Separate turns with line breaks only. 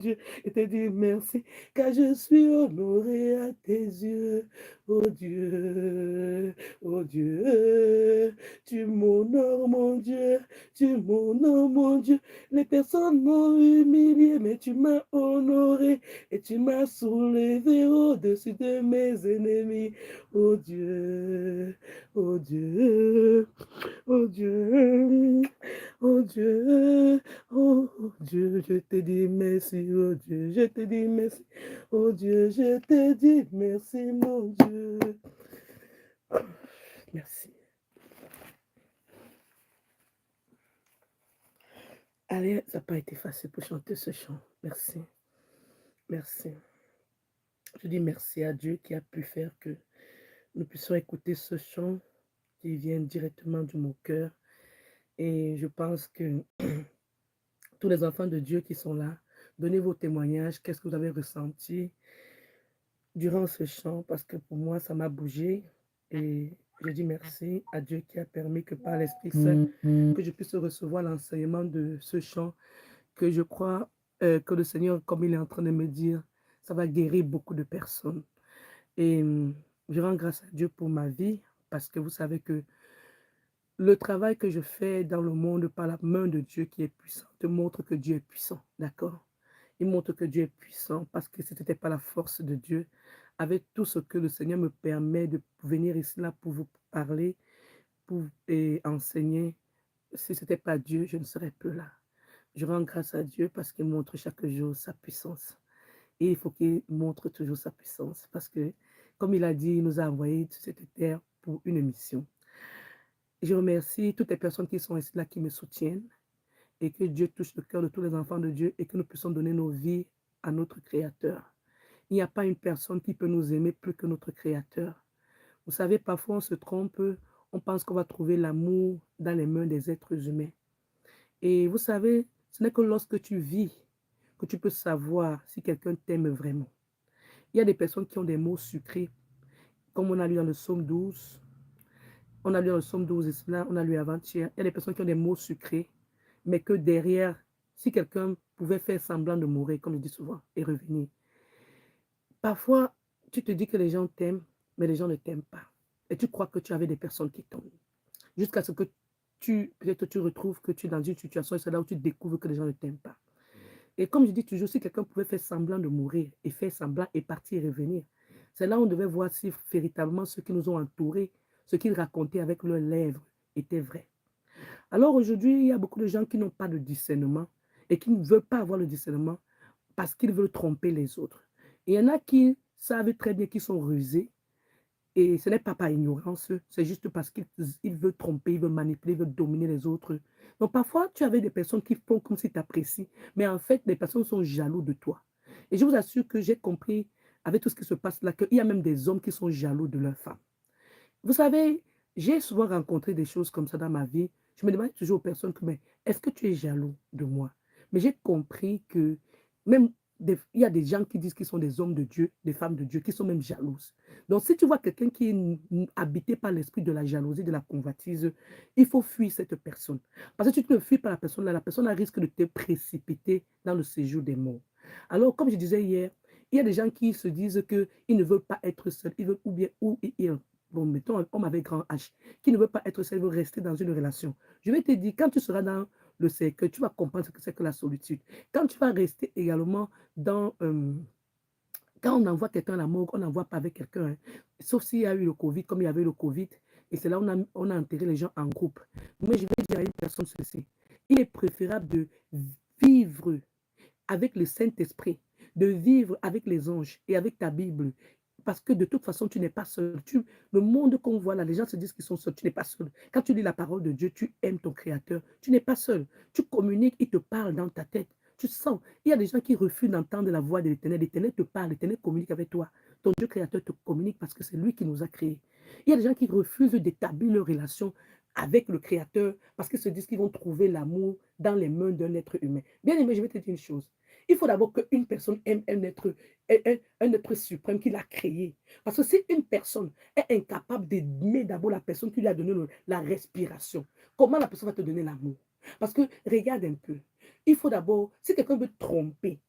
Dieu, et te dire merci, car je suis honoré à tes yeux. Oh Dieu, oh Dieu, tu m'honores, mon Dieu, tu m'honores, mon Dieu. Les personnes m'ont humilié, mais tu m'as honoré et tu m'as soulevé au-dessus de mes ennemis. Oh Dieu, oh Dieu, oh Dieu. Oh Dieu, oh Dieu, je te dis merci, oh Dieu, je te dis merci. Oh Dieu, je te dis merci, mon Dieu. Merci. Allez, ça n'a pas été facile pour chanter ce chant. Merci, merci. Je dis merci à Dieu qui a pu faire que nous puissions écouter ce chant qui vient directement de mon cœur. Et je pense que tous les enfants de Dieu qui sont là, donnez vos témoignages, qu'est-ce que vous avez ressenti durant ce chant, parce que pour moi, ça m'a bougé. Et je dis merci à Dieu qui a permis que par l'Esprit Saint, que je puisse recevoir l'enseignement de ce chant, que je crois que le Seigneur, comme il est en train de me dire, ça va guérir beaucoup de personnes. Et je rends grâce à Dieu pour ma vie, parce que vous savez que le travail que je fais dans le monde par la main de Dieu qui est puissante montre que Dieu est puissant, d'accord? Il montre que Dieu est puissant parce que si ce n'était pas la force de Dieu, avec tout ce que le Seigneur me permet de venir ici là pour vous parler et enseigner, si ce n'était pas Dieu, je ne serais plus là. Je rends grâce à Dieu parce qu'il montre chaque jour sa puissance. Et il faut qu'il montre toujours sa puissance parce que, comme il a dit, il nous a envoyés sur cette terre pour une mission. Je remercie toutes les personnes qui sont ici là, qui me soutiennent et que Dieu touche le cœur de tous les enfants de Dieu et que nous puissions donner nos vies à notre Créateur. Il n'y a pas une personne qui peut nous aimer plus que notre Créateur. Vous savez, parfois on se trompe, on pense qu'on va trouver l'amour dans les mains des êtres humains. Et vous savez, ce n'est que lorsque tu vis que tu peux savoir si quelqu'un t'aime vraiment. Il y a des personnes qui ont des mots sucrés, comme on a lu dans le psaume 12. On a lu dans le psaume 12 et cela, on a lu avant-hier. Il y a des personnes qui ont des mots sucrés, mais que derrière, si quelqu'un pouvait faire semblant de mourir, comme je dis souvent, et revenir. Parfois, tu te dis que les gens t'aiment, mais les gens ne t'aiment pas. Et tu crois que tu avais des personnes qui t'aiment. Jusqu'à ce que peut-être tu retrouves que tu es dans une situation, et c'est là où tu découvres que les gens ne t'aiment pas. Et comme je dis toujours, si quelqu'un pouvait faire semblant de mourir, et faire semblant et partir et revenir, c'est là où on devait voir si véritablement ceux qui nous ont entourés, ce qu'ils racontaient avec leurs lèvres, était vrai. Alors aujourd'hui, il y a beaucoup de gens qui n'ont pas de discernement et qui ne veulent pas avoir le discernement parce qu'ils veulent tromper les autres. Et il y en a qui savent très bien qu'ils sont rusés et ce n'est pas par ignorance, c'est juste parce qu'ils veulent tromper, ils veulent manipuler, ils veulent dominer les autres. Donc parfois, tu avais des personnes qui font comme si tu apprécies, mais en fait, les personnes sont jaloux de toi. Et je vous assure que j'ai compris avec tout ce qui se passe là qu'il y a même des hommes qui sont jaloux de leurs femmes. Vous savez, j'ai souvent rencontré des choses comme ça dans ma vie. Je me demande toujours aux personnes que, mais est-ce que tu es jaloux de moi? Mais j'ai compris que même il y a des gens qui disent qu'ils sont des hommes de Dieu, des femmes de Dieu, qui sont même jalouses. Donc, si tu vois quelqu'un qui est habité par l'esprit de la jalousie, de la convoitise, il faut fuir cette personne. Parce que si tu ne fuis pas la personne risque de te précipiter dans le séjour des morts. Alors, comme je disais hier, il y a des gens qui se disent qu'ils ne veulent pas être seuls, ils veulent ou bien ou ils bon, mettons un homme avec grand H, qui ne veut pas être seul, il veut rester dans une relation. Je vais te dire, quand tu seras dans le cercle, tu vas comprendre ce que c'est que la solitude. Quand tu vas rester également dans... quand on envoie quelqu'un à la morgue, on n'envoie pas avec quelqu'un, hein. Sauf s'il y a eu le Covid, comme il y avait le Covid, et c'est là où on a enterré les gens en groupe. Mais je vais dire à une personne ceci, il est préférable de vivre avec le Saint-Esprit, de vivre avec les anges et avec ta Bible. Parce que de toute façon, tu n'es pas seul. Le monde qu'on voit là, les gens se disent qu'ils sont seuls. Tu n'es pas seul. Quand tu lis la parole de Dieu, tu aimes ton Créateur. Tu n'es pas seul. Tu communiques, il te parle dans ta tête. Tu sens. Il y a des gens qui refusent d'entendre la voix de l'Éternel. L'Éternel te parle, l'Éternel communique avec toi. Ton Dieu créateur te communique parce que c'est lui qui nous a créés. Il y a des gens qui refusent d'établir leur relation avec le Créateur parce qu'ils se disent qu'ils vont trouver l'amour dans les mains d'un être humain. Bien aimé, je vais te dire une chose. Il faut d'abord qu'une personne aime un être suprême qui l'a créé. Parce que si une personne est incapable d'aimer d'abord la personne qui lui a donné la respiration, comment la personne va te donner l'amour? Parce que regarde un peu. Il faut d'abord, si quelqu'un veut tromper,